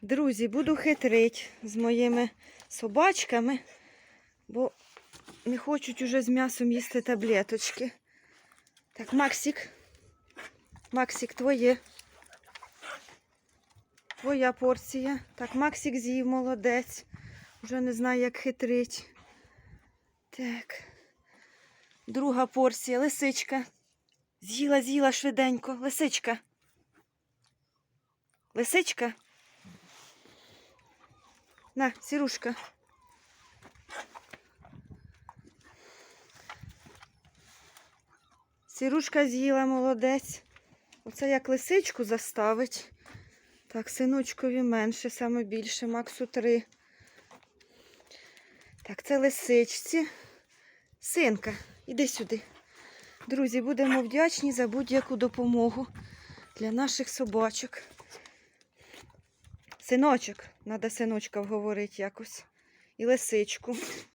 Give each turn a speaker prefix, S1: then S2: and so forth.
S1: Друзі, буду хитрити з моїми собачками, бо не хочуть уже з м'ясом їсти таблеточки. Так, Максик. Максик, твоя порція. Так, Максик з'їв, молодець. Вже не знаю, як хитрить. Так. Друга порція. Лисичка. З'їла швиденько. Лисичка. Лисичка. На, Сірушка. Сірушка з'їла, молодець. Оце як лисичку заставить. Так, синочкові менше, саме більше, Максу 3. Так, це лисичці. Синка, іди сюди. Друзі, будемо вдячні за будь-яку допомогу для наших собачок. Синочок, треба синочка вговорити якось. І лисичку.